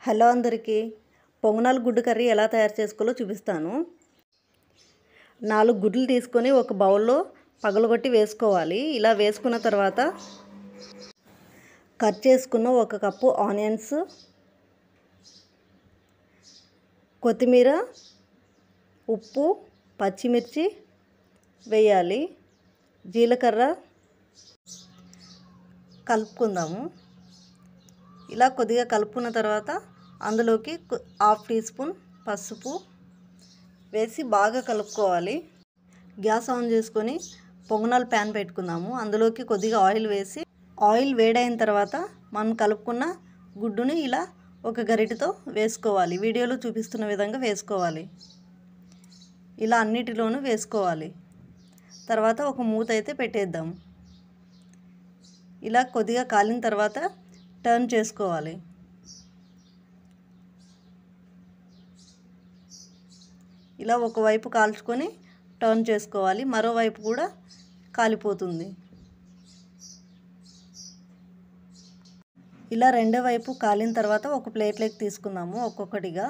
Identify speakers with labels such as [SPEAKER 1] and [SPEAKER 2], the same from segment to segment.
[SPEAKER 1] Hello అందరికీ పొంగనాలు గుడ్డు కర్రీ ఎలా తయారు చేసుకోవాలో చూపిస్తాను. 4 గుడ్లు తీసుకొని ఒక బౌల్లో పగలగొట్టి వేసుకోవాలి. ఇలా వేసుకున్న తర్వాత కట్ చేసుకున్న 1 కప్పు ఆనియన్స్, కొత్తిమీర, ఉప్పు, పచ్చిమిర్చి వేయాలి. జీలకర్ర కలుపుకుందాము. ఇలా కొద్దిగా కలుపుకున్న తర్వాత అందులోకి 1/2 టీ స్పూన్ పసుపు వేసి బాగా కలుపుకోవాలి. గ్యాస్ ఆన్ చేసుకొని పొంగనాలు ప్యాన్ పెట్టుకుందాము. అందులోకి కొద్దిగా ఆయిల్ వేసి ఆయిల్ వేడైన తర్వాత మనం కలుపుకున్న గుడ్డుని ఇలా ఒక గరిటెతో వేసుకోవాలి. వీడియోలో చూపిస్తున్న విధంగా వేసుకోవాలి. ఇలా అన్నిటిలోనూ వేసుకోవాలి. తర్వాత ఒక మూత అయితే పెట్టేద్దాం. ఇలా కొద్దిగా కాలిన తర్వాత టర్న్ చేసుకోవాలి. ఇలా ఒకవైపు కాల్చుకొని టర్న్ చేసుకోవాలి. మరోవైపు కూడా కాలిపోతుంది. ఇలా రెండో వైపు కాలిన తర్వాత ఒక ప్లేట్లోకి తీసుకుందాము. ఒక్కొక్కటిగా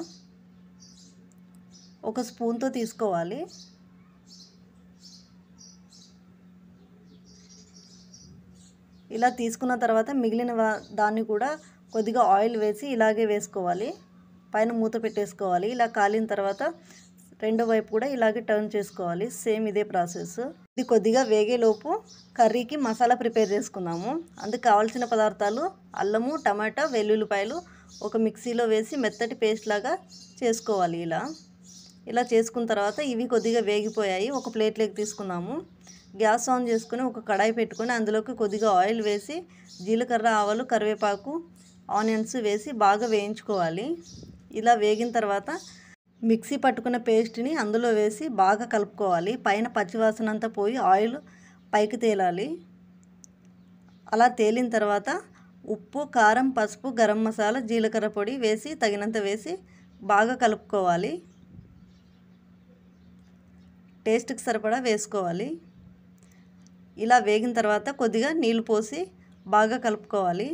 [SPEAKER 1] ఒక స్పూన్తో తీసుకోవాలి. ఇలా తీసుకున్న తర్వాత మిగిలిన దాన్ని కూడా కొద్దిగా ఆయిల్ వేసి ఇలాగే వేసుకోవాలి. పైన మూత పెట్టేసుకోవాలి. ఇలా కాలిన తర్వాత రెండో వైపు కూడా ఇలాగే టర్న్ చేసుకోవాలి. సేమ్ ఇదే ప్రాసెస్. ఇది కొద్దిగా వేగేలోపు కర్రీకి మసాలా ప్రిపేర్ చేసుకుందాము. అందుకు కావాల్సిన పదార్థాలు అల్లము, టమాటా, వెల్లుల్లిపాయలు ఒక మిక్సీలో వేసి మెత్తటి పేస్ట్ లాగా చేసుకోవాలి. ఇలా చేసుకున్న తర్వాత ఇవి కొద్దిగా వేగిపోయాయి. ఒక ప్లేట్లోకి తీసుకుందాము. గ్యాస్ ఆన్ చేసుకుని ఒక కడాయి పెట్టుకొని అందులోకి కొద్దిగా ఆయిల్ వేసి జీలకర్ర, ఆవాలు, కరివేపాకు, ఆనియన్స్ వేసి బాగా వేయించుకోవాలి. ఇలా వేగిన తర్వాత మిక్సీ పట్టుకున్న పేస్ట్ని అందులో వేసి బాగా కలుపుకోవాలి. పైన పచ్చివాసన అంతా పోయి ఆయిల్ పైకి తేలాలి. అలా తేలిన తర్వాత ఉప్పు, కారం, పసుపు, గరం మసాలా, జీలకర్ర పొడి వేసి తగినంత వేసి బాగా కలుపుకోవాలి. టేస్ట్కి సరిపడా వేసుకోవాలి. ఇలా వేగిన తర్వాత కొద్దిగా నీళ్ళు పోసి బాగా కలుపుకోవాలి.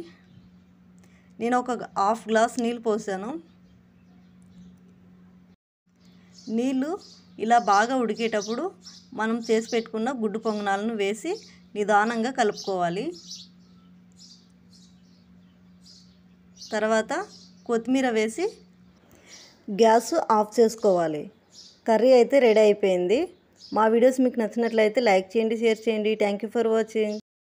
[SPEAKER 1] నేను ఒక 1/2 గ్లాస్ నీళ్ళు పోసాను. నీళ్ళు ఇలా బాగా ఉడికేటప్పుడు మనం చేసి పెట్టుకున్న గుడ్డు పొంగనాలను వేసి నిదానంగా కలుపుకోవాలి. తర్వాత కొత్తిమీర వేసి గ్యాస్ ఆఫ్ చేసుకోవాలి. కర్రీ అయితే రెడీ అయిపోయింది. మా వీడియోస్ మీకు నచ్చినట్లయితే లైక్ చేయండి, షేర్ చేయండి. Thank you for watching.